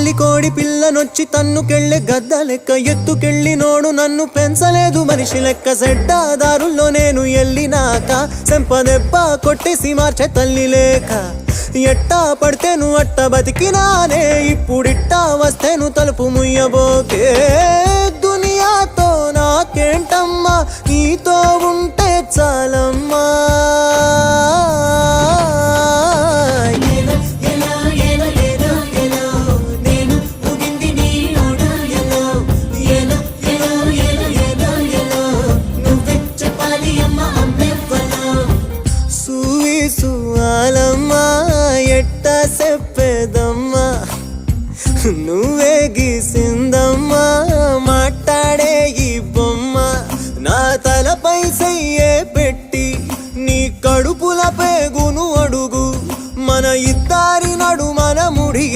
తల్లి కోడి పిల్లనొచ్చి తన్నుకెళ్ళే గద్ద లెక్క ఎత్తుకెళ్ళి నోడు నన్ను పెంచలేదు మనిషి లెక్క సెడ్డాదారుల్లో నేను ఎల్లినాక సెంపదెబ్బ కొట్టేసి మార్చే తల్లి లేక ఎట్టా పడితేను అట్ట బతికినానే ఇప్పుడిట్టా వస్తేను తలుపు ముయ్యబోకే దునియాతో నాకేంటమ్మా నీతో ఉంటే చాలమ్మా ఎట్టా చెప్పేదమ్మా నువ్వే గీసిందమ్మా మాట్లాడే ఈ బొమ్మ నా తలపై సయ్యే పెట్టి నీ కడుపుల పేగును అడుగు మన ఇద్దరి నడు మన ముడి